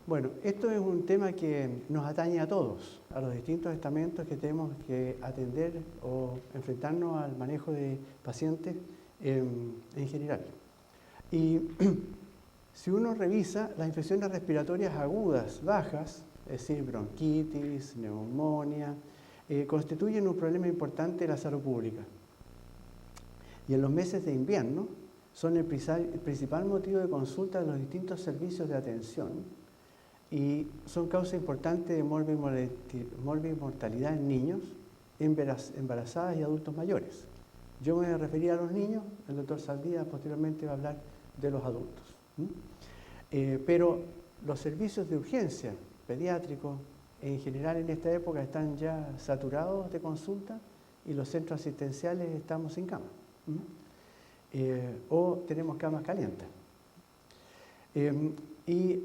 Bueno, esto es un tema que nos atañe a todos, a los distintos estamentos que tenemos que atender o enfrentarnos al manejo de pacientes en general. Y si uno revisa las infecciones respiratorias agudas, bajas, es decir, bronquitis, neumonía, constituyen un problema importante de la salud pública. Y en los meses de invierno son el principal motivo de consulta de los distintos servicios de atención y son causa importante de mortalidad en niños, embarazadas y adultos mayores. Yo me refería a los niños, el doctor Saldía posteriormente va a hablar de los adultos. Pero los servicios de urgencia pediátricos en general en esta época están ya saturados de consulta y los centros asistenciales estamos sin cama. O tenemos camas calientes. Y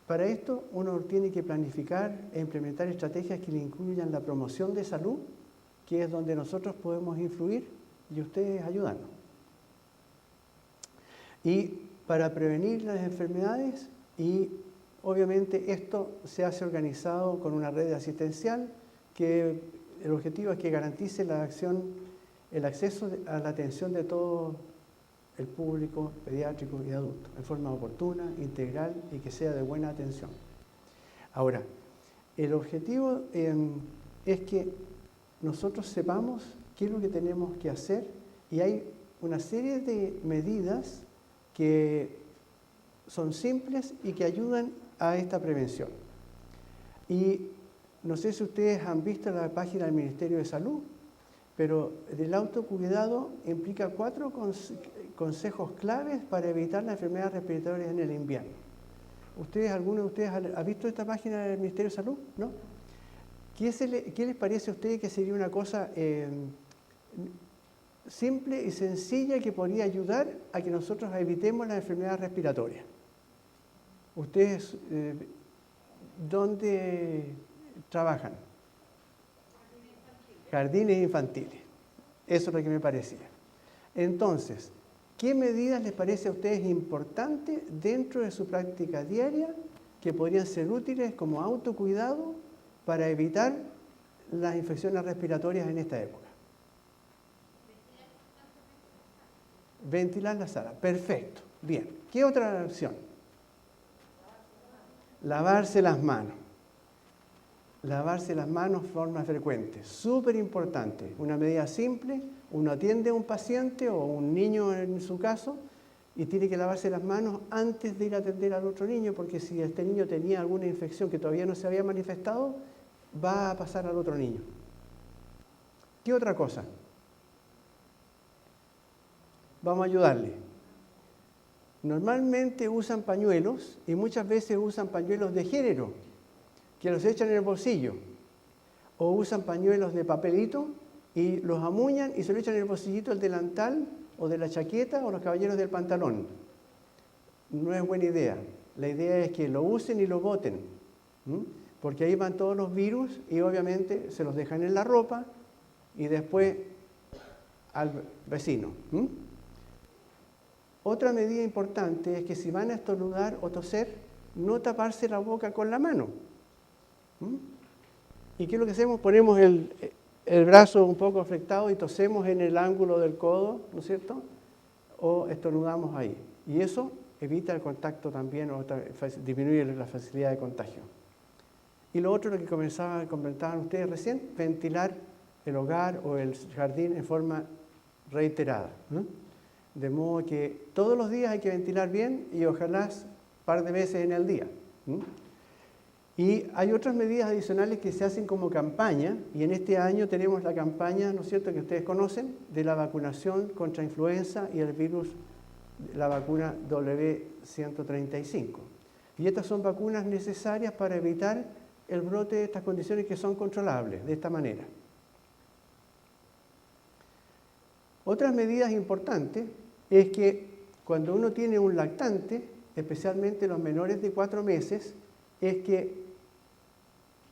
para esto uno tiene que planificar e implementar estrategias que le incluyan la promoción de salud, que es donde nosotros podemos influir y ustedes ayudarnos. Y para prevenir las enfermedades, y obviamente esto se hace organizado con una red asistencial que el objetivo es que garantice el acceso a la atención de todo el público pediátrico y adulto, en forma oportuna, integral y que sea de buena atención. Ahora, el objetivo es que nosotros sepamos qué es lo que tenemos que hacer y hay una serie de medidas que son simples y que ayudan a esta prevención. Y no sé si ustedes han visto la página del Ministerio de Salud, pero el autocuidado implica 4 consejos claves para evitar las enfermedades respiratorias en el invierno. ¿Alguno de ustedes ha visto esta página del Ministerio de Salud? ¿No? ¿Qué les parece a ustedes que sería una cosa simple y sencilla que podría ayudar a que nosotros evitemos las enfermedades respiratorias? ¿Ustedes dónde trabajan? Jardines infantiles. Eso es lo que me parecía. Entonces, ¿qué medidas les parece a ustedes importantes dentro de su práctica diaria que podrían ser útiles como autocuidado para evitar las infecciones respiratorias en esta época? Ventilar la sala. Perfecto. Bien. ¿Qué otra opción? Lavarse las manos. Lavarse las manos de forma frecuente. Súper importante. Una medida simple. Uno atiende a un paciente o un niño en su caso y tiene que lavarse las manos antes de ir a atender al otro niño, porque si este niño tenía alguna infección que todavía no se había manifestado, va a pasar al otro niño. ¿Qué otra cosa? Vamos a ayudarle. Normalmente usan pañuelos y muchas veces usan pañuelos de género que los echan en el bolsillo o usan pañuelos de papelito y los amuñan y se lo echan en el bolsillito del delantal o de la chaqueta o los caballeros del pantalón. No es buena idea. La idea es que lo usen y lo boten, porque ahí van todos los virus y obviamente se los dejan en la ropa y después al vecino. Otra medida importante es que si van a estornudar o toser, no taparse la boca con la mano. ¿Y qué es lo que hacemos? Ponemos el brazo un poco afectado y tosemos en el ángulo del codo, ¿no es cierto? O estornudamos ahí. Y eso evita el contacto también o disminuye la facilidad de contagio. Y lo otro, lo que comentaban ustedes recién, ventilar el hogar o el jardín en forma reiterada. De modo que todos los días hay que ventilar bien y ojalá un par de veces en el día. Y hay otras medidas adicionales que se hacen como campaña, y en este año tenemos la campaña, ¿no es cierto?, que ustedes conocen, de la vacunación contra influenza y el virus, la vacuna W135. Y estas son vacunas necesarias para evitar el brote de estas condiciones que son controlables de esta manera. Otras medidas importantes es que cuando uno tiene un lactante, especialmente los menores de 4 meses, es que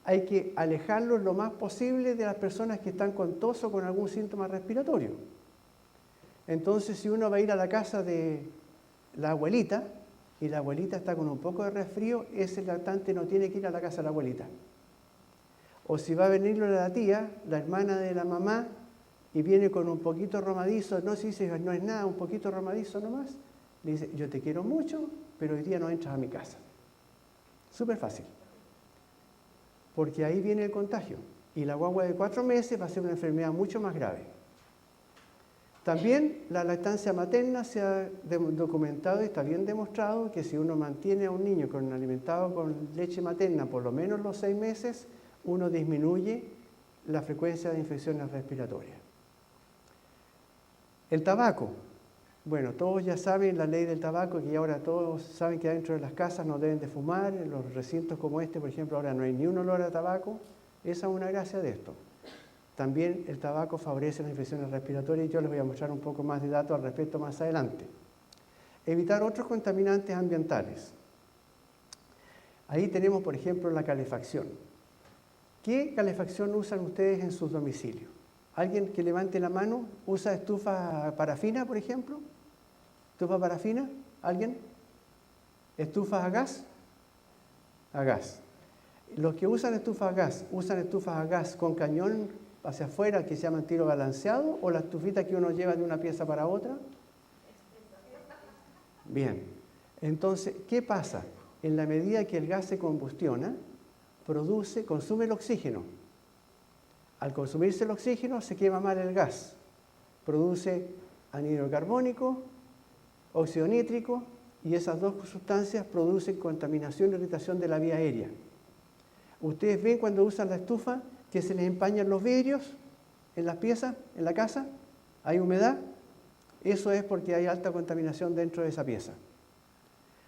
hay que alejarlos lo más posible de las personas que están con tos o con algún síntoma respiratorio. Entonces, si uno va a ir a la casa de la abuelita y la abuelita está con un poco de resfrío, ese lactante no tiene que ir a la casa de la abuelita. O si va a venirlo la tía, la hermana de la mamá, y viene con un poquito romadizo, no, si dice, no es nada, un poquito romadizo nomás, le dice, yo te quiero mucho, pero hoy día no entras a mi casa. Súper fácil. Porque ahí viene el contagio. Y la guagua de 4 meses va a ser una enfermedad mucho más grave. También la lactancia materna se ha documentado y está bien demostrado que si uno mantiene a un niño alimentado con leche materna por lo menos los 6 meses, uno disminuye la frecuencia de infecciones respiratorias. El tabaco. Bueno, todos ya saben la ley del tabaco, que ahora todos saben que dentro de las casas no deben de fumar. En los recintos como este, por ejemplo, ahora no hay ni un olor a tabaco. Esa es una gracia de esto. También el tabaco favorece las infecciones respiratorias y yo les voy a mostrar un poco más de datos al respecto más adelante. Evitar otros contaminantes ambientales. Ahí tenemos, por ejemplo, la calefacción. ¿Qué calefacción usan ustedes en sus domicilios? ¿Alguien que levante la mano usa estufa parafina, por ejemplo? ¿Estufa parafina? ¿Alguien? ¿Estufas a gas? A gas. Los que usan estufas a gas con cañón hacia afuera que se llaman tiro balanceado o la estufita que uno lleva de una pieza para otra. Bien, entonces, ¿qué pasa? En la medida que el gas se combustiona, consume el oxígeno. Al consumirse el oxígeno se quema mal el gas. Produce anhídrido carbónico, óxido nítrico y esas dos sustancias producen contaminación e irritación de la vía aérea. Ustedes ven cuando usan la estufa que se les empañan los vidrios en las piezas, en la casa, hay humedad. Eso es porque hay alta contaminación dentro de esa pieza.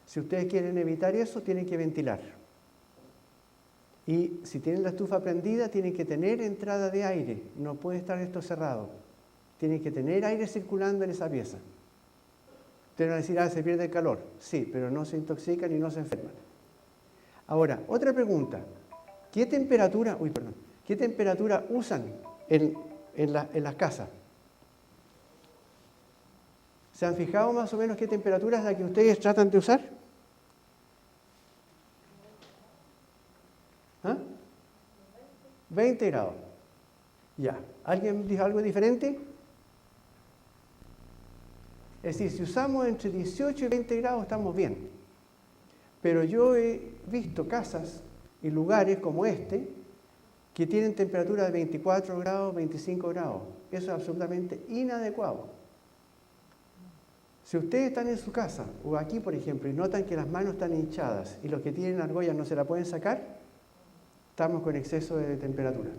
Si ustedes quieren evitar eso, tienen que ventilar. Y si tienen la estufa prendida, tienen que tener entrada de aire. No puede estar esto cerrado. Tienen que tener aire circulando en esa pieza. Ustedes van a decir, se pierde el calor. Sí, pero no se intoxican y no se enferman. Ahora, otra pregunta. ¿Qué temperatura usan en las casas? ¿Se han fijado más o menos qué temperatura es la que ustedes tratan de usar? ¿Ah? 20 grados. Ya. ¿Alguien dijo algo diferente? Es decir, si usamos entre 18 y 20 grados estamos bien. Pero yo he visto casas y lugares como este que tienen temperatura de 24 grados, 25 grados. Eso es absolutamente inadecuado. Si ustedes están en su casa o aquí, por ejemplo, y notan que las manos están hinchadas y los que tienen argollas no se la pueden sacar, estamos con exceso de temperatura.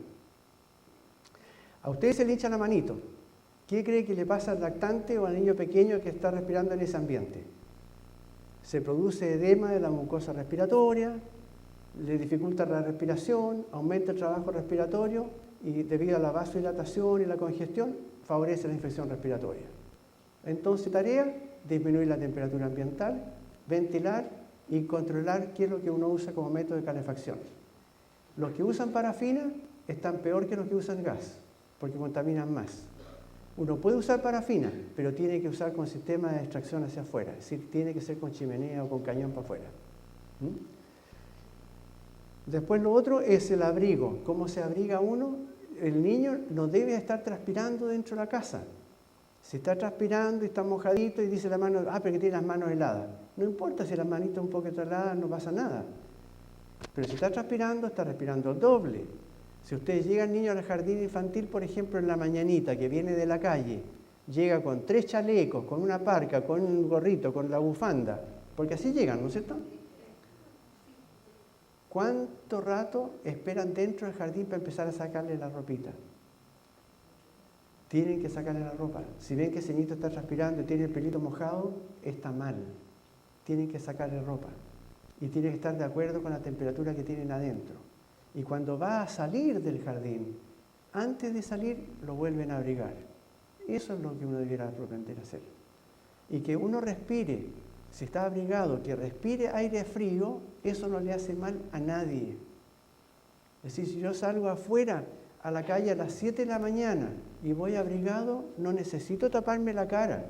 A ustedes se le hincha la manito. ¿Qué cree que le pasa al lactante o al niño pequeño que está respirando en ese ambiente? Se produce edema de la mucosa respiratoria, le dificulta la respiración, aumenta el trabajo respiratorio y debido a la vasodilatación y la congestión, favorece la infección respiratoria. Entonces, tarea, disminuir la temperatura ambiental, ventilar y controlar qué es lo que uno usa como método de calefacción. Los que usan parafina están peor que los que usan gas, porque contaminan más. Uno puede usar parafina, pero tiene que usar con sistema de extracción hacia afuera, es decir, tiene que ser con chimenea o con cañón para afuera. Después lo otro es el abrigo. ¿Cómo se abriga uno? El niño no debe estar transpirando dentro de la casa. Si está transpirando y está mojadito y dice la mano, pero que tiene las manos heladas. No importa si las manitas un poquito heladas, no pasa nada. Pero si está respirando doble. Si ustedes llegan niño al jardín infantil, por ejemplo, en la mañanita, que viene de la calle, llega con 3 chalecos, con una parca, con un gorrito, con la bufanda, porque así llegan, ¿no es cierto? ¿Cuánto rato esperan dentro del jardín para empezar a sacarle la ropita? Tienen que sacarle la ropa. Si ven que ese niño está transpirando y tiene el pelito mojado, está mal. Tienen que sacarle ropa. Y tiene que estar de acuerdo con la temperatura que tienen adentro. Y cuando va a salir del jardín, antes de salir, lo vuelven a abrigar. Eso es lo que uno debiera aprender a hacer. Y que uno respire, si está abrigado, que respire aire frío, eso no le hace mal a nadie. Es decir, si yo salgo afuera a la calle a las 7 de la mañana y voy abrigado, no necesito taparme la cara.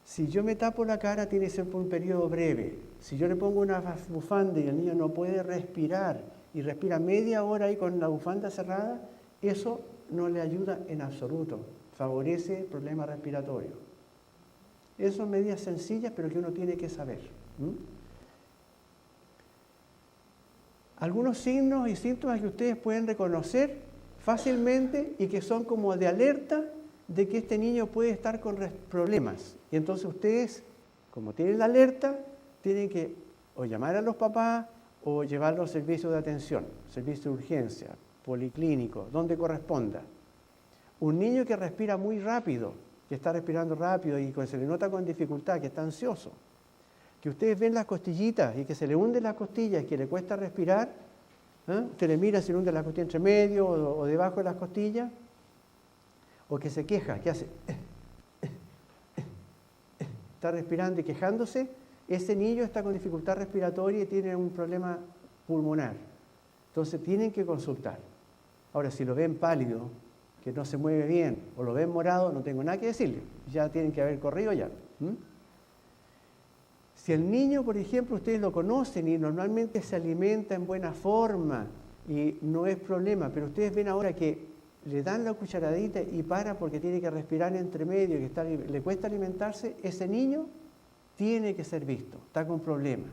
Si yo me tapo la cara, tiene que ser por un periodo breve. Si yo le pongo una bufanda y el niño no puede respirar y respira media hora ahí con la bufanda cerrada, eso no le ayuda en absoluto. Favorece problemas respiratorios. Esas son medidas sencillas, pero que uno tiene que saber. Algunos signos y síntomas que ustedes pueden reconocer fácilmente y que son como de alerta de que este niño puede estar con problemas. Y entonces ustedes, como tienen la alerta, tienen que o llamar a los papás o llevarlo a servicios de atención, servicio de urgencia, policlínico, donde corresponda. Un niño que respira muy rápido, que está respirando rápido y que se le nota con dificultad, que está ansioso, que ustedes ven las costillitas y que se le hunden las costillas y que le cuesta respirar, usted le mira si le hunde la costilla entre medio o debajo de las costillas, o que se queja, que hace, está respirando y quejándose, ese niño está con dificultad respiratoria y tiene un problema pulmonar. Entonces tienen que consultar. Ahora, si lo ven pálido, que no se mueve bien, o lo ven morado, no tengo nada que decirle, ya tienen que haber corrido ya. Si el niño, por ejemplo, ustedes lo conocen y normalmente se alimenta en buena forma y no es problema, pero ustedes ven ahora que le dan la cucharadita y para porque tiene que respirar entre medio, que le cuesta alimentarse, ese niño tiene que ser visto, está con problemas.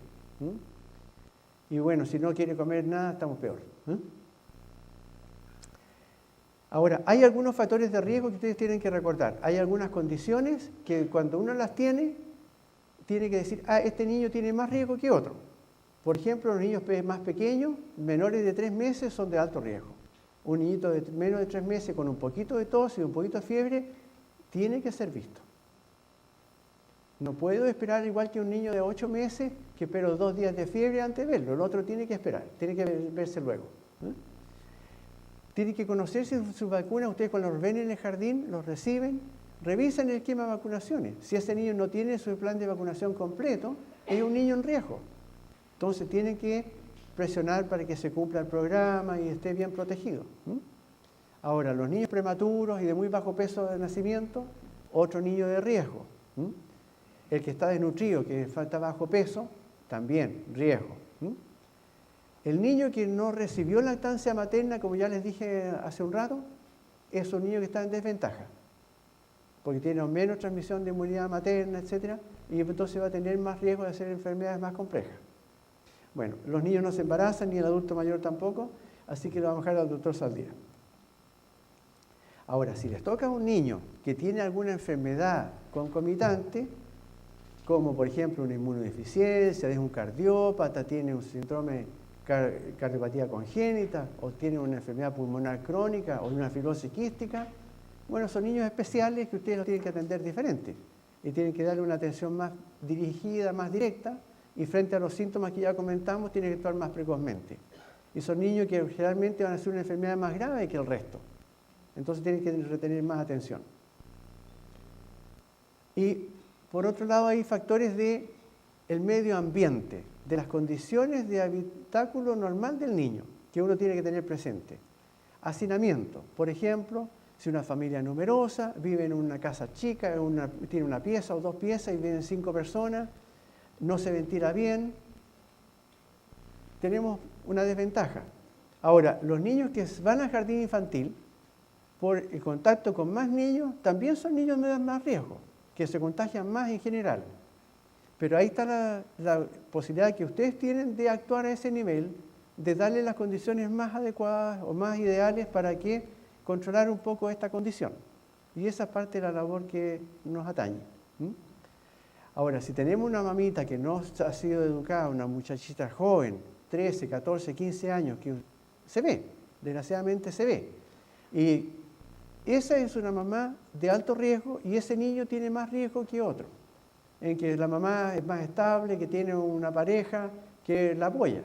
Y bueno, si no quiere comer nada, estamos peor. Ahora, hay algunos factores de riesgo que ustedes tienen que recordar. Hay algunas condiciones que cuando uno las tiene que decir, este niño tiene más riesgo que otro. Por ejemplo, los niños más pequeños, menores de 3 meses, son de alto riesgo. Un niñito de menos de 3 meses con un poquito de tos y un poquito de fiebre tiene que ser visto. No puedo esperar igual que un niño de 8 meses que espero 2 días de fiebre antes de verlo. El otro tiene que esperar, tiene que verse luego. Tienen que conocer sus vacunas. Ustedes cuando los ven en el jardín, los reciben, revisan el esquema de vacunaciones. Si ese niño no tiene su plan de vacunación completo, es un niño en riesgo. Entonces tienen que presionar para que se cumpla el programa y esté bien protegido. Ahora, los niños prematuros y de muy bajo peso de nacimiento, otro niño de riesgo. El que está desnutrido, que falta bajo peso, también riesgo. El niño que no recibió lactancia materna, como ya les dije hace un rato, es un niño que está en desventaja, porque tiene menos transmisión de inmunidad materna, etc., y entonces va a tener más riesgo de hacer enfermedades más complejas. Bueno, los niños no se embarazan, ni el adulto mayor tampoco, así que lo vamos a dejar al doctor Saldía. Ahora, si les toca a un niño que tiene alguna enfermedad concomitante, como por ejemplo una inmunodeficiencia, es un cardiópata, tiene un síndrome cardiopatía congénita, o tiene una enfermedad pulmonar crónica, o una fibrosis quística, bueno, son niños especiales que ustedes los tienen que atender diferente y tienen que darle una atención más dirigida, más directa, y frente a los síntomas que ya comentamos, tienen que actuar más precozmente. Y son niños que generalmente van a hacer una enfermedad más grave que el resto. Entonces tienen que retener más atención. Y por otro lado hay factores del medio ambiente, de las condiciones de habitáculo normal del niño, que uno tiene que tener presente. Hacinamiento, por ejemplo, si una familia numerosa vive en una casa chica, tiene una pieza o 2 piezas y viven 5 personas, no se ventila bien, tenemos una desventaja. Ahora, los niños que van al jardín infantil, por el contacto con más niños, también son niños de más riesgo, que se contagian más en general. Pero ahí está la posibilidad que ustedes tienen de actuar a ese nivel, de darle las condiciones más adecuadas o más ideales para que controlar un poco esta condición. Y esa es parte de la labor que nos atañe. Ahora, si tenemos una mamita que no ha sido educada, una muchachita joven, 13, 14, 15 años, que se ve, desgraciadamente se ve. Y esa es una mamá de alto riesgo y ese niño tiene más riesgo que otro, en que la mamá es más estable, que tiene una pareja que la apoya.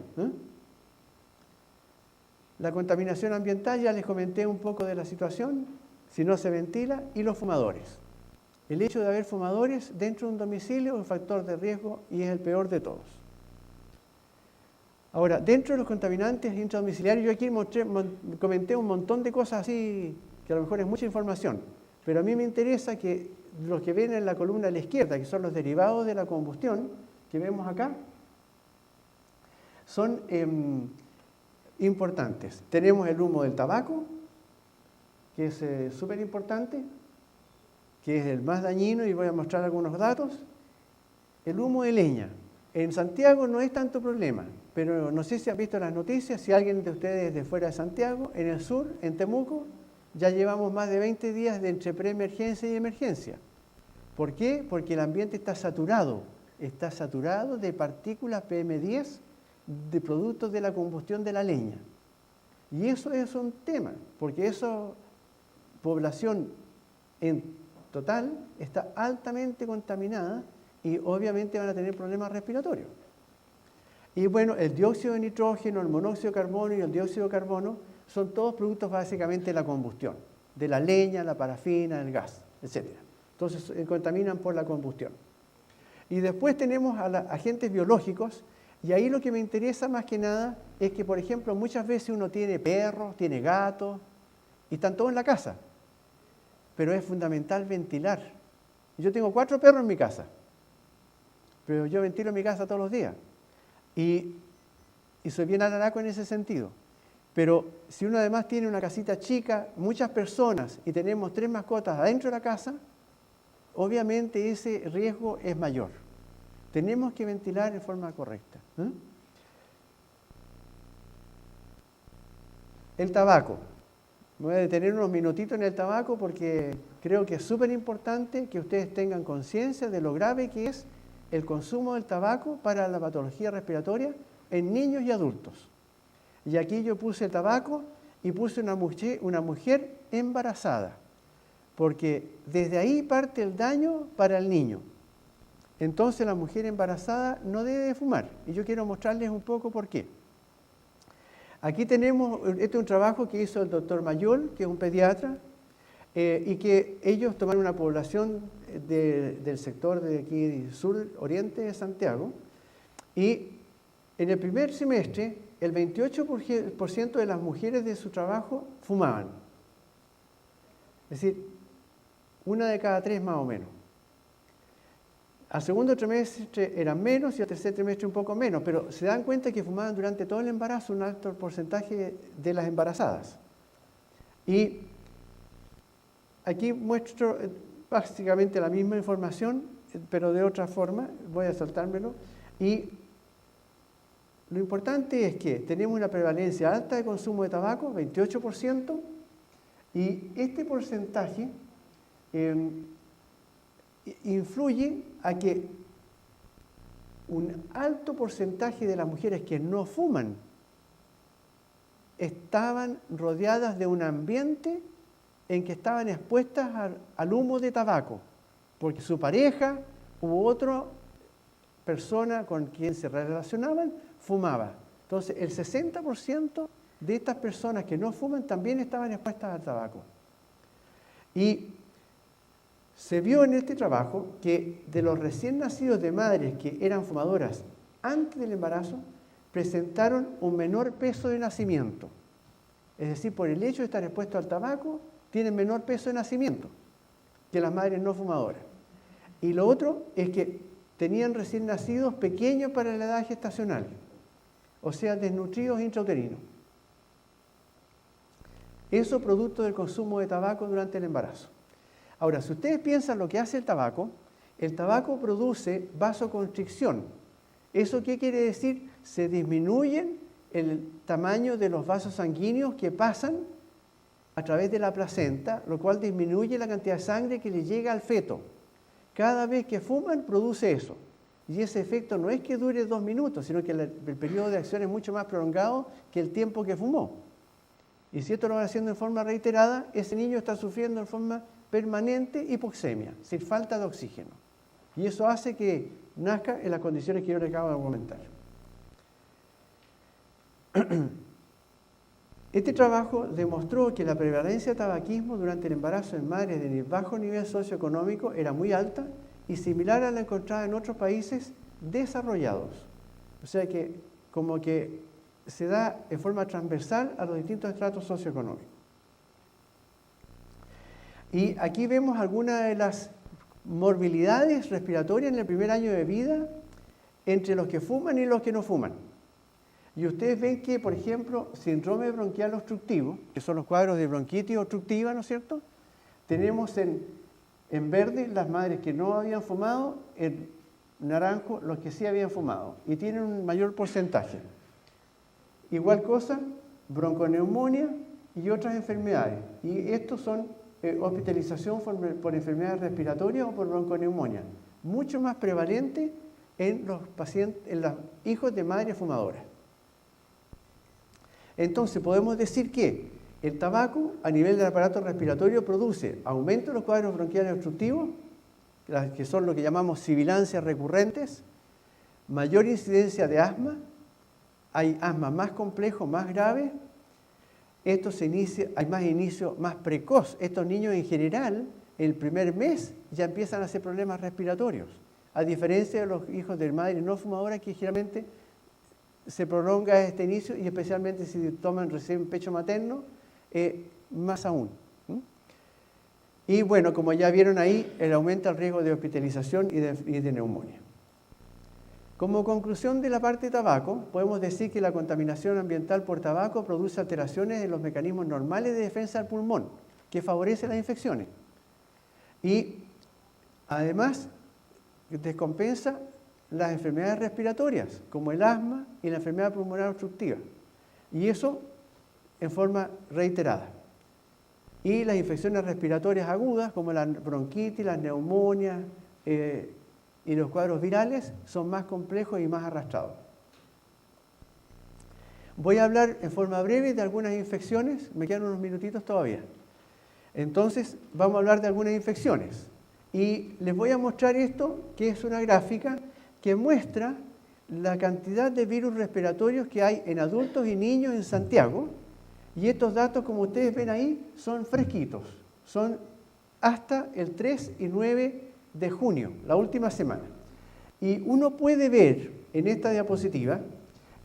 La contaminación ambiental, ya les comenté un poco de la situación, si no se ventila, y los fumadores. El hecho de haber fumadores dentro de un domicilio es un factor de riesgo y es el peor de todos. Ahora, dentro de los contaminantes intradomiciliarios, yo aquí comenté un montón de cosas así, que a lo mejor es mucha información, pero a mí me interesa que los que ven en la columna a la izquierda, que son los derivados de la combustión, que vemos acá, son importantes. Tenemos el humo del tabaco, que es súper importante, que es el más dañino, y voy a mostrar algunos datos. El humo de leña. En Santiago no es tanto problema, pero no sé si han visto las noticias, si alguien de ustedes de fuera de Santiago, en el sur, en Temuco, ya llevamos más de 20 días de entre preemergencia y emergencia. ¿Por qué? Porque el ambiente está saturado de partículas PM10 de productos de la combustión de la leña. Y eso es un tema, porque esa población en total está altamente contaminada y obviamente van a tener problemas respiratorios. Y bueno, el dióxido de nitrógeno, el monóxido de carbono y el dióxido de carbono son todos productos básicamente de la combustión, de la leña, la parafina, el gas, etc. Entonces contaminan por la combustión. Y después tenemos a los agentes biológicos, y ahí lo que me interesa más que nada es que, por ejemplo, muchas veces uno tiene perros, tiene gatos, y están todos en la casa. Pero es fundamental ventilar. Yo tengo 4 perros en mi casa, pero yo ventilo mi casa todos los días. Y soy bien alaraco en ese sentido. Pero si uno además tiene una casita chica, muchas personas, y tenemos 3 mascotas adentro de la casa, obviamente ese riesgo es mayor. Tenemos que ventilar de forma correcta. El tabaco. Me voy a detener unos minutitos en el tabaco porque creo que es súper importante que ustedes tengan conciencia de lo grave que es el consumo del tabaco para la patología respiratoria en niños y adultos. Y aquí yo puse el tabaco y puse una mujer embarazada, porque desde ahí parte el daño para el niño. Entonces la mujer embarazada no debe de fumar, y yo quiero mostrarles un poco por qué. Aquí tenemos, este es un trabajo que hizo el doctor Mayol, que es un pediatra, y que ellos tomaron una población del sector de aquí, sur, oriente de Santiago, y en el primer semestre, el 28% de las mujeres de su trabajo fumaban. Es decir, 1 de cada 3 más o menos. Al segundo trimestre eran menos y al tercer trimestre un poco menos, pero se dan cuenta que fumaban durante todo el embarazo un alto porcentaje de las embarazadas. Y aquí muestro básicamente la misma información, pero de otra forma, voy a saltármelo. Y lo importante es que tenemos una prevalencia alta de consumo de tabaco, 28%, y este porcentaje influye a que un alto porcentaje de las mujeres que no fuman estaban rodeadas de un ambiente en que estaban expuestas al humo de tabaco, porque su pareja u otra persona con quien se relacionaban fumaba. Entonces, el 60% de estas personas que no fuman también estaban expuestas al tabaco. Y se vio en este trabajo que de los recién nacidos de madres que eran fumadoras antes del embarazo, presentaron un menor peso de nacimiento. Es decir, por el hecho de estar expuestos al tabaco, tienen menor peso de nacimiento que las madres no fumadoras. Y lo otro es que tenían recién nacidos pequeños para la edad gestacional, o sea, desnutridos intrauterinos. Eso producto del consumo de tabaco durante el embarazo. Ahora, si ustedes piensan lo que hace el tabaco produce vasoconstricción. ¿Eso qué quiere decir? Se disminuye el tamaño de los vasos sanguíneos que pasan a través de la placenta, lo cual disminuye la cantidad de sangre que le llega al feto. Cada vez que fuman, produce eso. Y ese efecto no es que dure 2 minutos, sino que el periodo de acción es mucho más prolongado que el tiempo que fumó. Y si esto lo van haciendo en forma reiterada, ese niño está sufriendo en forma permanente hipoxemia, sin falta de oxígeno. Y eso hace que nazca en las condiciones que yo les acabo de comentar. Este trabajo demostró que la prevalencia de tabaquismo durante el embarazo en madres de bajo nivel socioeconómico era muy alta y similar a la encontrada en otros países desarrollados. O sea que como que se da en forma transversal a los distintos estratos socioeconómicos. Y aquí vemos algunas de las morbilidades respiratorias en el primer año de vida entre los que fuman y los que no fuman. Y ustedes ven que, por ejemplo, síndrome bronquial obstructivo, que son los cuadros de bronquitis obstructiva, ¿no es cierto? Tenemos en verde las madres que no habían fumado, en naranjo los que sí habían fumado, y tienen un mayor porcentaje. Igual cosa, bronconeumonía y otras enfermedades. Y estos son hospitalización por enfermedades respiratorias o por bronconeumonía, mucho más prevalente en los pacientes, en los hijos de madres fumadoras. Entonces podemos decir que el tabaco a nivel del aparato respiratorio produce aumento de los cuadros bronquiales obstructivos, que son lo que llamamos sibilancias recurrentes, mayor incidencia de asma, hay asma más complejo, más grave, hay más inicio más precoz. Estos niños en general, el primer mes ya empiezan a hacer problemas respiratorios, a diferencia de los hijos de madres no fumadoras que generalmente se prolonga este inicio y especialmente si toman recién pecho materno, más aún. Y bueno, como ya vieron ahí, aumenta el riesgo de hospitalización y de neumonía. Como conclusión de la parte de tabaco, podemos decir que la contaminación ambiental por tabaco produce alteraciones en los mecanismos normales de defensa del pulmón, que favorece las infecciones. Y además descompensa las enfermedades respiratorias, como el asma y la enfermedad pulmonar obstructiva. Y eso en forma reiterada. Y las infecciones respiratorias agudas, como la bronquitis, las neumonias y los cuadros virales, son más complejos y más arrastrados. Voy a hablar en forma breve de algunas infecciones, me quedan unos minutitos todavía. Entonces, vamos a hablar de algunas infecciones. Y les voy a mostrar esto, que es una gráfica que muestra la cantidad de virus respiratorios que hay en adultos y niños en Santiago. Y estos datos, como ustedes ven ahí, son fresquitos. Son hasta el 3 y 9 de junio, la última semana. Y uno puede ver en esta diapositiva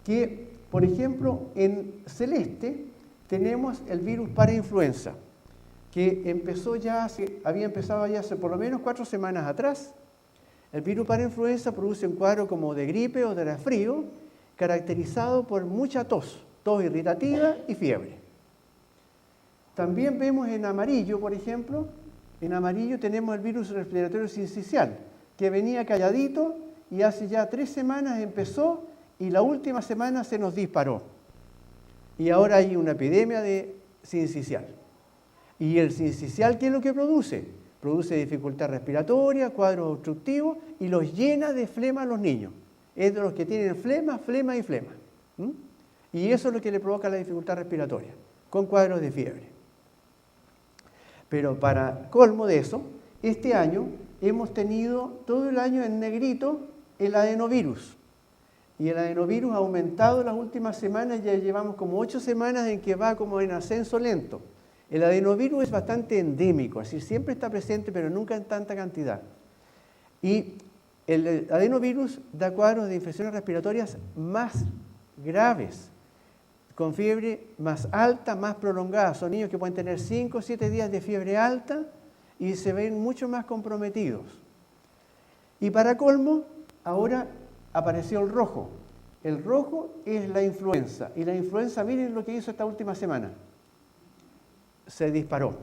que, por ejemplo, en celeste tenemos el virus parainfluenza, que había empezado ya hace por lo menos 4 semanas atrás. El virus parainfluenza produce un cuadro como de gripe o de resfrío, caracterizado por mucha tos irritativa y fiebre. También vemos en amarillo, por ejemplo, en amarillo tenemos el virus respiratorio sincicial, que venía calladito y hace ya 3 semanas empezó y la última semana se nos disparó. Y ahora hay una epidemia de sincicial. ¿Y el sincicial qué es lo que produce? Produce dificultad respiratoria, cuadros obstructivos y los llena de flema a los niños. Es de los que tienen flema y flema. Y eso es lo que le provoca la dificultad respiratoria, con cuadros de fiebre. Pero para colmo de eso, este año hemos tenido todo el año en negrito el adenovirus. Y el adenovirus ha aumentado en las últimas semanas, ya llevamos como 8 semanas en que va como en ascenso lento. El adenovirus es bastante endémico, es decir, siempre está presente, pero nunca en tanta cantidad. Y el adenovirus da cuadros de infecciones respiratorias más graves, con fiebre más alta, más prolongada. Son niños que pueden tener 5 o 7 días de fiebre alta y se ven mucho más comprometidos. Y para colmo, ahora apareció el rojo. El rojo es la influenza. Y la influenza, miren lo que hizo esta última semana. Se disparó.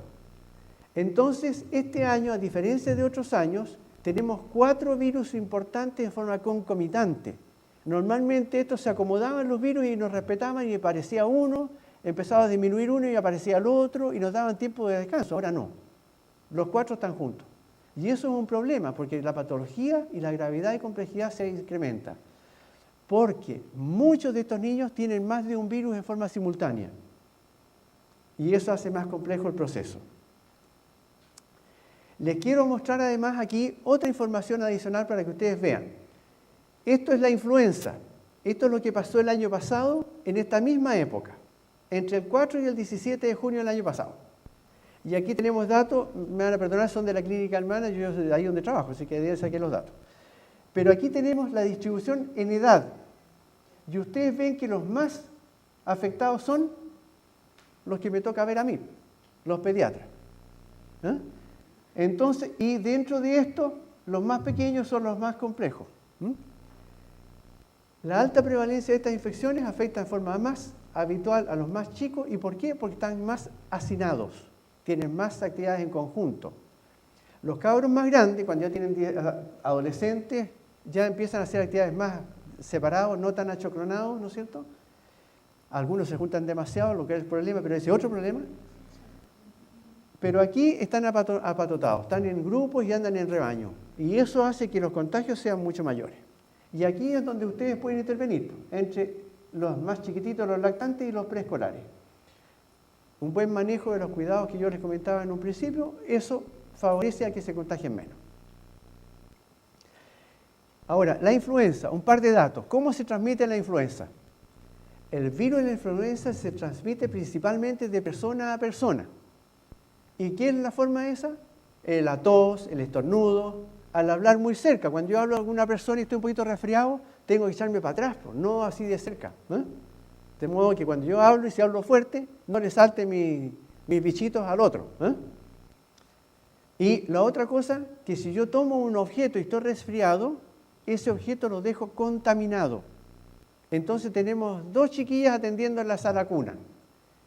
Entonces, este año, a diferencia de otros años, tenemos 4 virus importantes en forma concomitante. Normalmente estos se acomodaban los virus y nos respetaban y aparecía uno, empezaba a disminuir uno y aparecía el otro y nos daban tiempo de descanso. Ahora no. Los 4 están juntos. Y eso es un problema porque la patología y la gravedad y complejidad se incrementa. Porque muchos de estos niños tienen más de un virus en forma simultánea. Y eso hace más complejo el proceso. Les quiero mostrar además aquí otra información adicional para que ustedes vean. Esto es la influenza. Esto es lo que pasó el año pasado en esta misma época, entre el 4 y el 17 de junio del año pasado. Y aquí tenemos datos, me van a perdonar, son de la clínica Almana, yo soy de ahí donde trabajo, así que de ahí saqué los datos. Pero aquí tenemos la distribución en edad. Y ustedes ven que los más afectados son los que me toca ver a mí, los pediatras. Entonces, y dentro de esto, los más pequeños son los más complejos. La alta prevalencia de estas infecciones afecta en forma más habitual a los más chicos. ¿Y por qué? Porque están más hacinados, tienen más actividades en conjunto. Los cabros más grandes, cuando ya tienen adolescentes, ya empiezan a hacer actividades más separados, no tan achoclonados, ¿no es cierto? Algunos se juntan demasiado, lo que es el problema, pero ese es otro problema. Pero aquí están apatotados, están en grupos y andan en rebaño. Y eso hace que los contagios sean mucho mayores. Y aquí es donde ustedes pueden intervenir, entre los más chiquititos, los lactantes y los preescolares. Un buen manejo de los cuidados que yo les comentaba en un principio, eso favorece a que se contagien menos. Ahora, la influenza, un par de datos. ¿Cómo se transmite la influenza? El virus de la influenza se transmite principalmente de persona a persona. ¿Y qué es la forma esa? La tos, el estornudo, al hablar muy cerca. Cuando yo hablo a alguna persona y estoy un poquito resfriado, tengo que echarme para atrás, no así de cerca. De modo que cuando yo hablo y si hablo fuerte, no le salte mis bichitos al otro. Y la otra cosa, que si yo tomo un objeto y estoy resfriado, ese objeto lo dejo contaminado. Entonces tenemos 2 chiquillas atendiendo en la sala cuna.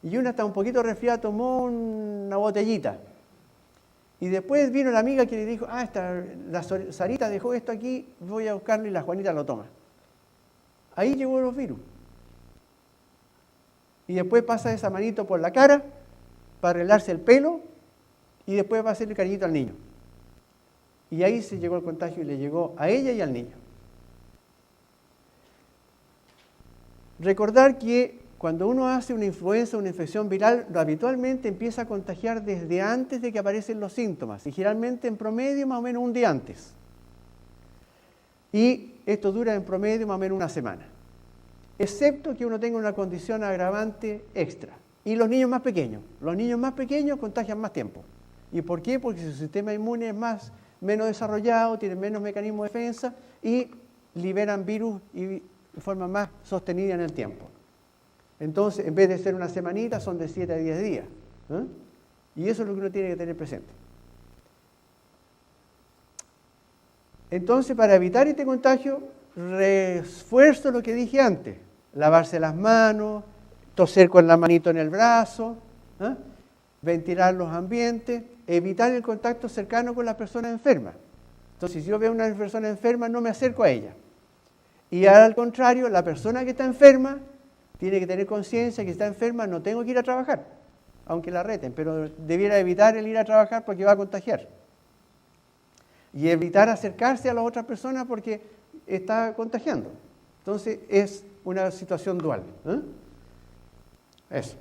Y una está un poquito resfriada, tomó una botellita. Y después vino la amiga que le dijo, la Sarita dejó esto aquí, voy a buscarlo y la Juanita lo toma. Ahí llegó los virus. Y después pasa esa manito por la cara para arreglarse el pelo y después va a hacer el cariñito al niño. Y ahí se llegó el contagio y le llegó a ella y al niño. Recordar que cuando uno hace una influenza, una infección viral, habitualmente empieza a contagiar desde antes de que aparecen los síntomas, y generalmente en promedio más o menos un día antes. Y esto dura en promedio más o menos una semana, excepto que uno tenga una condición agravante extra. Y los niños más pequeños contagian más tiempo. ¿Y por qué? Porque su sistema inmune es menos desarrollado, tienen menos mecanismos de defensa y liberan virus de forma más sostenida en el tiempo. Entonces, en vez de ser una semanita, son de 7 a 10 días. Y eso es lo que uno tiene que tener presente. Entonces, para evitar este contagio, refuerzo lo que dije antes. Lavarse las manos, toser con la manito en el brazo, ventilar los ambientes, evitar el contacto cercano con las personas enfermas. Entonces, si yo veo a una persona enferma, no me acerco a ella. Y al contrario, la persona que está enferma tiene que tener conciencia que está enferma, no tengo que ir a trabajar, aunque la reten, pero debiera evitar el ir a trabajar porque va a contagiar. Y evitar acercarse a las otras personas porque está contagiando. Entonces es una situación dual. Eso.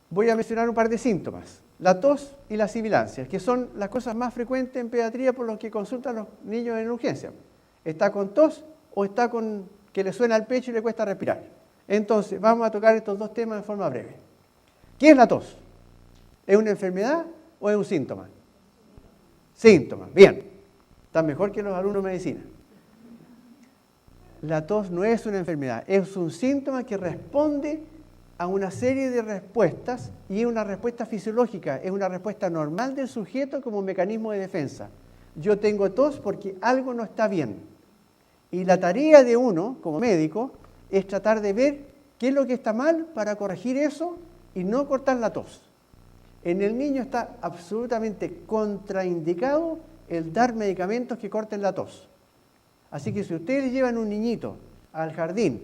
Voy a mencionar un par de síntomas. La tos y las sibilancias, que son las cosas más frecuentes en pediatría por los que consultan los niños en urgencia. ¿Está con tos o está con que le suena el pecho y le cuesta respirar? Entonces, vamos a tocar estos dos temas de forma breve. ¿Qué es la tos? ¿Es una enfermedad o es un síntoma? Síntoma, bien. Está mejor que los alumnos de medicina. La tos no es una enfermedad, es un síntoma que responde a una serie de respuestas y es una respuesta fisiológica, es una respuesta normal del sujeto como mecanismo de defensa. Yo tengo tos porque algo no está bien. Y la tarea de uno, como médico, es tratar de ver qué es lo que está mal para corregir eso y no cortar la tos. En el niño está absolutamente contraindicado el dar medicamentos que corten la tos. Así que si ustedes le llevan un niñito al jardín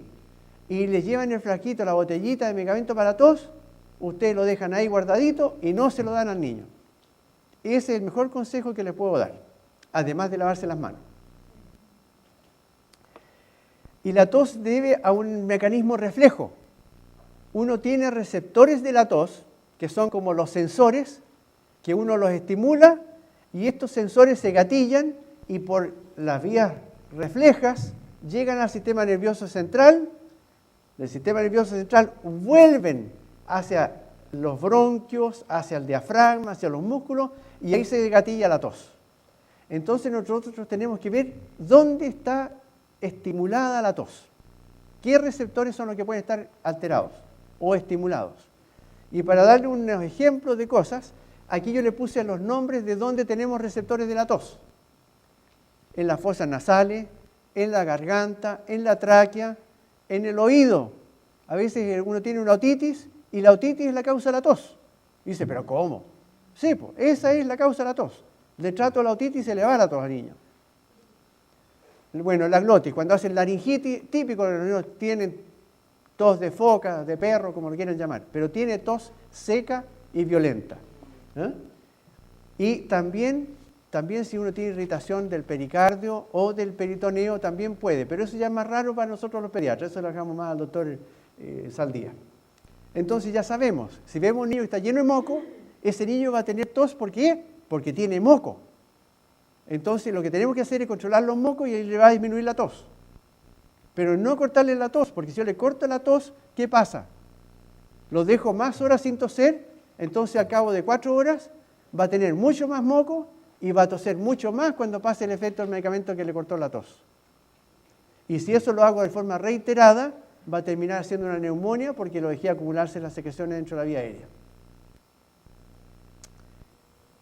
y le llevan el frasquito, la botellita de medicamento para tos, ustedes lo dejan ahí guardadito y no se lo dan al niño. Ese es el mejor consejo que les puedo dar, además de lavarse las manos. Y la tos debe a un mecanismo reflejo. Uno tiene receptores de la tos, que son como los sensores, que uno los estimula y estos sensores se gatillan y por las vías reflejas llegan al sistema nervioso central. Del sistema nervioso central vuelven hacia los bronquios, hacia el diafragma, hacia los músculos y ahí se gatilla la tos. Entonces nosotros tenemos que ver dónde está estimulada la tos. ¿Qué receptores son los que pueden estar alterados o estimulados? Y para darle unos ejemplos de cosas, aquí yo le puse los nombres de donde tenemos receptores de la tos. En las fosas nasales, en la garganta, en la tráquea, en el oído. A veces uno tiene una otitis y la otitis es la causa de la tos. Dice, ¿pero cómo? Sí, pues, esa es la causa de la tos. Le trato la otitis y se le va la tos al niño. Bueno, la glotis, cuando hacen laringitis, típico de los niños tienen tos de foca, de perro, como lo quieran llamar, pero tiene tos seca y violenta. Y también si uno tiene irritación del pericardio o del peritoneo, también puede, pero eso ya es más raro para nosotros los pediatras, eso lo dejamos más al doctor Saldía. Entonces ya sabemos, si vemos un niño que está lleno de moco, ese niño va a tener tos, ¿por qué? Porque tiene moco. Entonces lo que tenemos que hacer es controlar los mocos y ahí le va a disminuir la tos. Pero no cortarle la tos, porque si yo le corto la tos, ¿qué pasa? Lo dejo más horas sin toser, entonces al cabo de 4 horas va a tener mucho más moco y va a toser mucho más cuando pase el efecto del medicamento que le cortó la tos. Y si eso lo hago de forma reiterada, va a terminar siendo una neumonía porque lo dejé acumularse las secreciones dentro de la vía aérea.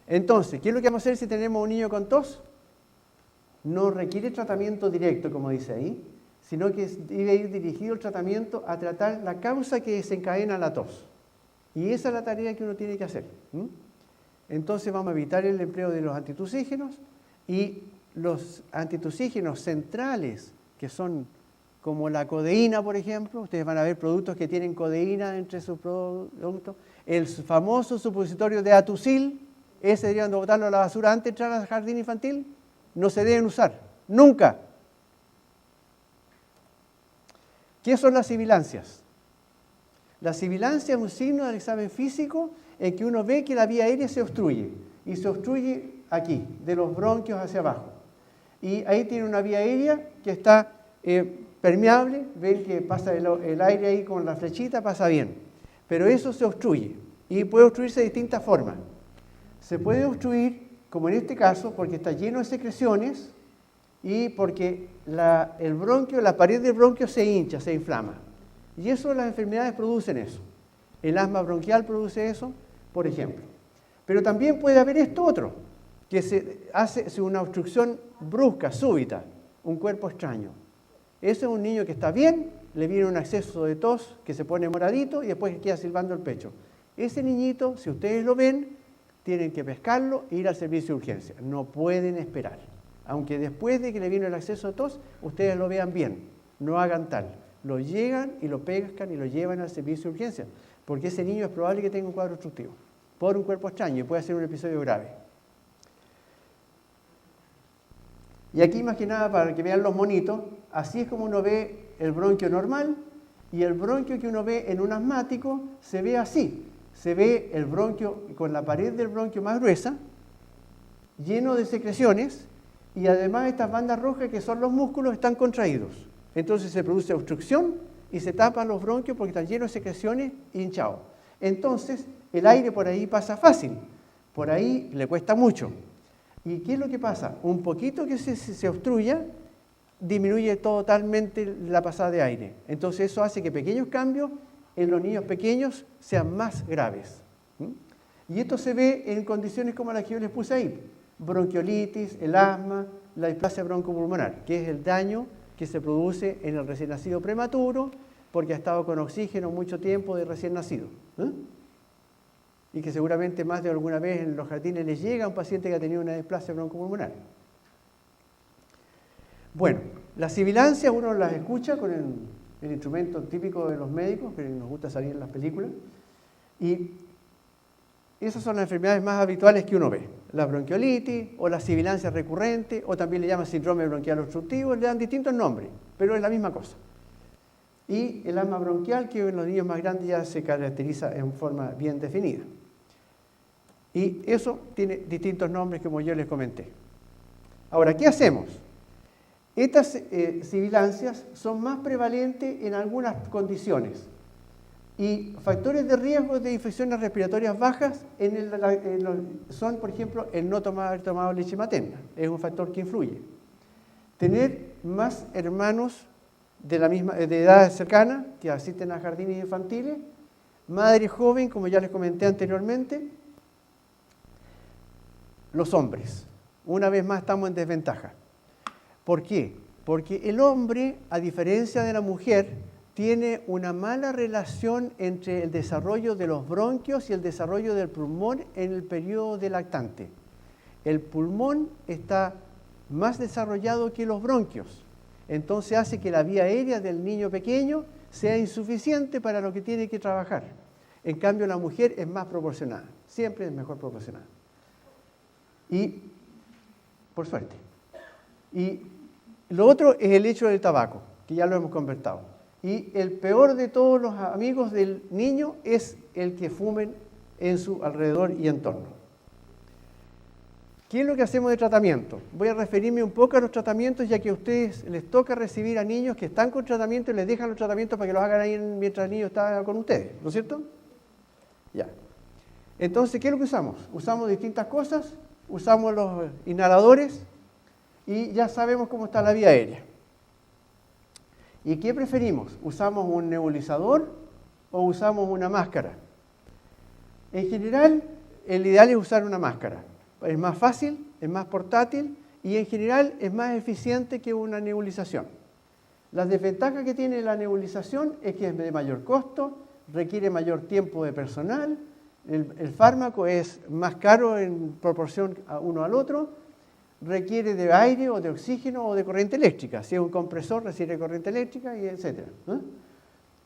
Entonces, ¿qué es lo que vamos a hacer si tenemos un niño con tos? No requiere tratamiento directo, como dice ahí, sino que debe ir dirigido el tratamiento a tratar la causa que desencadena la tos. Y esa es la tarea que uno tiene que hacer. Entonces vamos a evitar el empleo de los antitusígenos y los antitusígenos centrales, que son como la codeína, por ejemplo. Ustedes van a ver productos que tienen codeína entre sus productos. El famoso supositorio de Atusil, ese deberían de botarlo a la basura antes de entrar al jardín infantil. No se deben usar, nunca. ¿Qué son las sibilancias? La sibilancia es un signo del examen físico en que uno ve que la vía aérea se obstruye. Y se obstruye aquí, de los bronquios hacia abajo. Y ahí tiene una vía aérea que está permeable. Ven que pasa el aire ahí con la flechita, pasa bien. Pero eso se obstruye. Y puede obstruirse de distintas formas. Se puede obstruir, como en este caso, porque está lleno de secreciones y porque el bronquio, la pared del bronquio se hincha, se inflama. Y eso, las enfermedades producen eso. El asma bronquial produce eso, por ejemplo. Pero también puede haber esto otro, que se hace una obstrucción brusca, súbita, un cuerpo extraño. Ese es un niño que está bien, le viene un acceso de tos que se pone moradito y después queda silbando el pecho. Ese niñito, si ustedes lo ven, tienen que pescarlo e ir al servicio de urgencia. No pueden esperar. Aunque después de que le vino el acceso de tos, ustedes lo vean bien. No hagan tal. Lo llegan y lo pescan y lo llevan al servicio de urgencia. Porque ese niño es probable que tenga un cuadro obstructivo por un cuerpo extraño y puede ser un episodio grave. Y aquí más que nada, para que vean los monitos, así es como uno ve el bronquio normal y el bronquio que uno ve en un asmático se ve así. Se ve el bronquio con la pared del bronquio más gruesa, lleno de secreciones, y además estas bandas rojas que son los músculos están contraídos. Entonces se produce obstrucción y se tapan los bronquios porque están llenos de secreciones y hinchados. Entonces el aire por ahí pasa fácil, por ahí le cuesta mucho. ¿Y qué es lo que pasa? Un poquito que se obstruya, disminuye totalmente la pasada de aire. Entonces eso hace que pequeños cambios en los niños pequeños sean más graves. Y esto se ve en condiciones como las que yo les puse ahí. Bronquiolitis, el asma, la displasia broncopulmonar, que es el daño que se produce en el recién nacido prematuro porque ha estado con oxígeno mucho tiempo de recién nacido. Y que seguramente más de alguna vez en los jardines les llega a un paciente que ha tenido una displasia broncopulmonar. Bueno, las sibilancias uno las escucha con el instrumento típico de los médicos, que nos gusta salir en las películas, y esas son las enfermedades más habituales que uno ve. La bronquiolitis o la sibilancia recurrente, o también le llaman síndrome bronquial obstructivo, le dan distintos nombres, pero es la misma cosa. Y el asma bronquial, que en los niños más grandes ya se caracteriza en forma bien definida. Y eso tiene distintos nombres, como yo les comenté. Ahora, ¿qué hacemos? Estas sibilancias son más prevalentes en algunas condiciones. Y factores de riesgo de infecciones respiratorias bajas son, por ejemplo, el no haber tomado leche materna. Es un factor que influye. Tener más hermanos de edad cercana que asisten a jardines infantiles. Madre joven, como ya les comenté anteriormente. los hombres. Una vez más estamos en desventaja. ¿Por qué? Porque el hombre, a diferencia de la mujer, tiene una mala relación entre el desarrollo de los bronquios y el desarrollo del pulmón en el periodo de lactante. El pulmón está más desarrollado que los bronquios. Entonces hace que la vía aérea del niño pequeño sea insuficiente para lo que tiene que trabajar. En cambio, la mujer es más proporcionada, siempre es mejor proporcionada. Y, por suerte. Y lo otro es el hecho del tabaco, que ya lo hemos conversado. Y el peor de todos los amigos del niño es el que fumen en su alrededor y entorno. ¿Qué es lo que hacemos de tratamiento? Voy a referirme un poco a los tratamientos, ya que a ustedes les toca recibir a niños que están con tratamiento y les dejan los tratamientos para que los hagan ahí mientras el niño está con ustedes, ¿no es cierto? Ya. Entonces, ¿qué es lo que usamos? Usamos distintas cosas, usamos los inhaladores y ya sabemos cómo está la vía aérea. ¿Y qué preferimos? ¿Usamos un nebulizador o usamos una máscara? En general, el ideal es usar una máscara. Es más fácil, es más portátil y en general es más eficiente que una nebulización. La desventaja que tiene la nebulización es que es de mayor costo, requiere mayor tiempo de personal, el fármaco es más caro en proporción a uno al otro, requiere de aire o de oxígeno o de corriente eléctrica. Si es un compresor, requiere corriente eléctrica, y etc.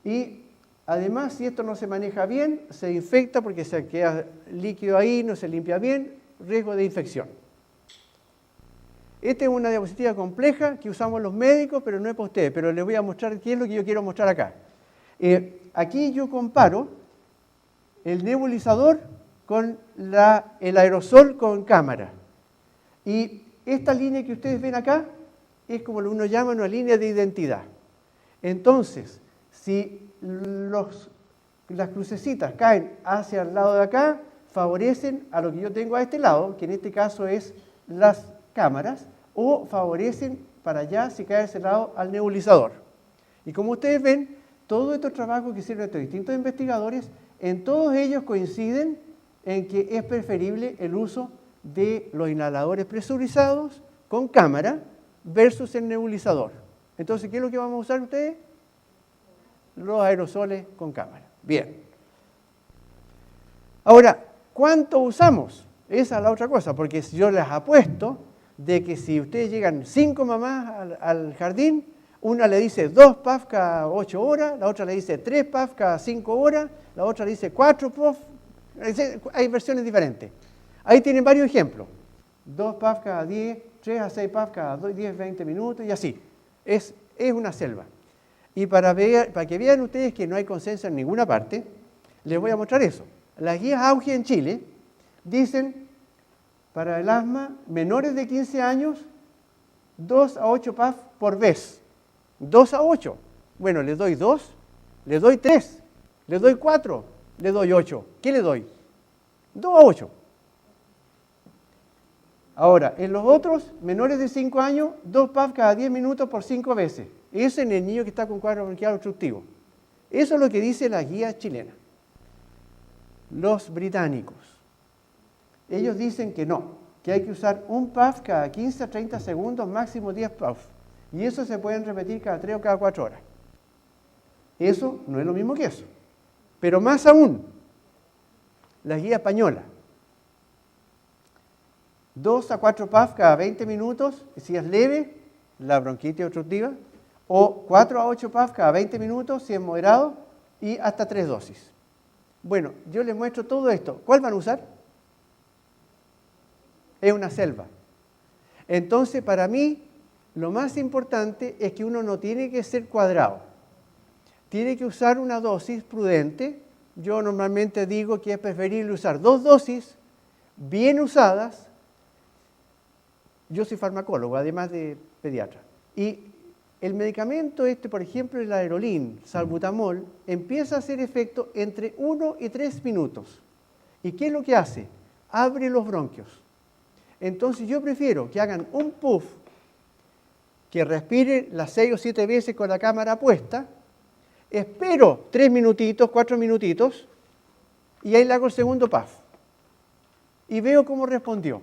Y además, si esto no se maneja bien, se infecta porque se queda líquido ahí, no se limpia bien, riesgo de infección. Esta es una diapositiva compleja que usamos los médicos, pero no es para ustedes, pero les voy a mostrar qué es lo que yo quiero mostrar acá. Aquí yo comparo el nebulizador con el aerosol con cámara. Y esta línea que ustedes ven acá es como uno llama una línea de identidad. Entonces, si las crucecitas caen hacia el lado de acá, favorecen a lo que yo tengo a este lado, que en este caso es las cámaras, o favorecen para allá, si cae a ese lado, al nebulizador. Y como ustedes ven, todos estos trabajos que hicieron estos distintos investigadores, en todos ellos coinciden en que es preferible el uso de los inhaladores presurizados con cámara versus el nebulizador. Entonces, ¿qué es lo que vamos a usar ustedes? Los aerosoles con cámara. Bien. Ahora, ¿cuánto usamos? Esa es la otra cosa, porque yo les apuesto de que si ustedes llegan 5 mamás al jardín, una le dice 2 puffs cada 8 horas, la otra le dice 3 puffs cada 5 horas, la otra le dice 4 puffs, hay versiones diferentes. Ahí tienen varios ejemplos. 2 puffs cada 10, 3 a 6 puffs cada 10, 20 minutos y así. Es una selva. Y para que vean ustedes que no hay consenso en ninguna parte, les voy a mostrar eso. Las guías AUGE en Chile dicen, para el asma, menores de 15 años, 2 a 8 puffs por vez. 2 a 8. Bueno, les doy 2, les doy 3, les doy 4, les doy 8. ¿Qué le doy? 2 a 8. Ahora, en los otros, menores de 5 años, 2 puffs cada 10 minutos por 5 veces. Eso en el niño que está con cuadro bronquial obstructivo. Eso es lo que dice la guía chilena. Los británicos, ellos dicen que no, que hay que usar un puff cada 15 a 30 segundos, máximo 10 puffs. Y eso se pueden repetir cada 3 o cada 4 horas. Eso no es lo mismo que eso. Pero más aún, la guía española, 2 a 4 puffs cada 20 minutos, si es leve, la bronquitis obstructiva, o 4 a 8 puffs cada 20 minutos, si es moderado, y hasta 3 dosis. Bueno, yo les muestro todo esto. ¿Cuál van a usar? Es una selva. Entonces, para mí, lo más importante es que uno no tiene que ser cuadrado. Tiene que usar una dosis prudente. Yo normalmente digo que es preferible usar 2 dosis bien usadas. Yo soy farmacólogo, además de pediatra. Y el medicamento por ejemplo, el Aerolin, salbutamol, empieza a hacer efecto entre 1 y 3 minutos. ¿Y qué es lo que hace? Abre los bronquios. Entonces yo prefiero que hagan un puff, que respire las 6 o 7 veces con la cámara puesta, espero 3 minutitos, 4 minutitos, y ahí le hago el segundo puff. Y veo cómo respondió.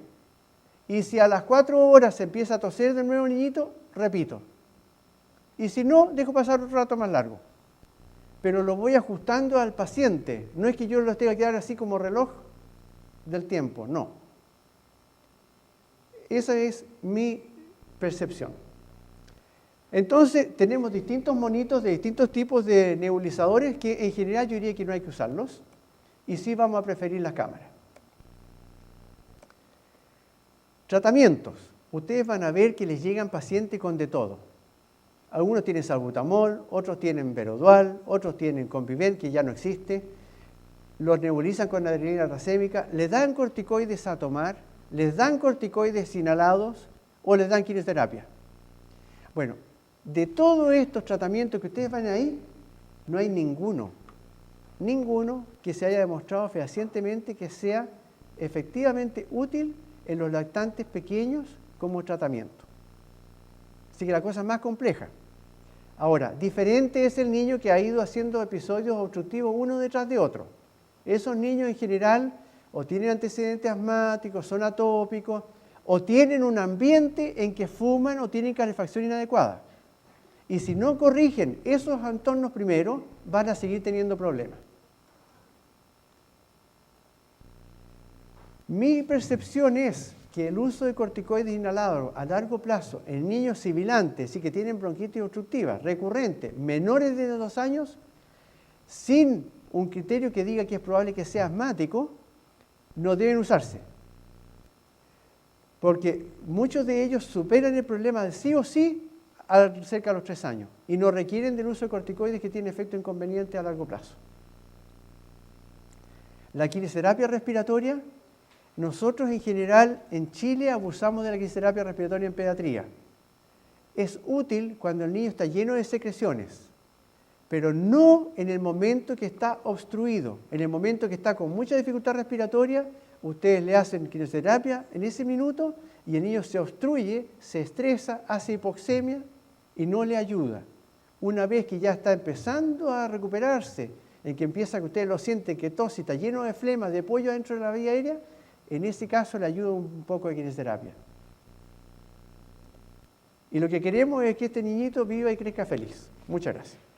Y si a las 4 horas se empieza a toser de nuevo niñito, repito. Y si no, dejo pasar otro rato más largo. Pero lo voy ajustando al paciente. No es que yo lo tenga que dar así como reloj del tiempo, no. Esa es mi percepción. Entonces, tenemos distintos monitos de distintos tipos de nebulizadores que en general yo diría que no hay que usarlos y sí vamos a preferir las cámaras. Tratamientos. Ustedes van a ver que les llegan pacientes con de todo. Algunos tienen salbutamol, otros tienen Verodual, otros tienen Convivent, que ya no existe. Los nebulizan con adrenalina racémica, les dan corticoides a tomar, les dan corticoides inhalados o les dan quimioterapia. Bueno, de todos estos tratamientos que ustedes van ahí, no hay ninguno que se haya demostrado fehacientemente que sea efectivamente útil en los lactantes pequeños como tratamiento. Así que la cosa es más compleja. Ahora, diferente es el niño que ha ido haciendo episodios obstructivos uno detrás de otro. Esos niños en general o tienen antecedentes asmáticos, son atópicos, o tienen un ambiente en que fuman o tienen calefacción inadecuada. Y si no corrigen esos entornos primero, van a seguir teniendo problemas. Mi percepción es que el uso de corticoides inhalados a largo plazo en niños sibilantes y que tienen bronquitis obstructiva recurrente, menores de 2 años, sin un criterio que diga que es probable que sea asmático, no deben usarse. Porque muchos de ellos superan el problema de sí o sí cerca de los 3 años y no requieren del uso de corticoides que tiene efecto inconveniente a largo plazo. La quimioterapia respiratoria, nosotros en general en Chile abusamos de la quimioterapia respiratoria en pediatría. Es útil cuando el niño está lleno de secreciones, pero no en el momento que está obstruido. En el momento que está con mucha dificultad respiratoria, ustedes le hacen quimioterapia en ese minuto y el niño se obstruye, se estresa, hace hipoxemia y no le ayuda. Una vez que ya está empezando a recuperarse, en que empieza que ustedes lo sienten que tos y está lleno de flema, de pollo dentro de la vía aérea, en ese caso le ayuda un poco de quimioterapia. Y lo que queremos es que este niñito viva y crezca feliz. Muchas gracias.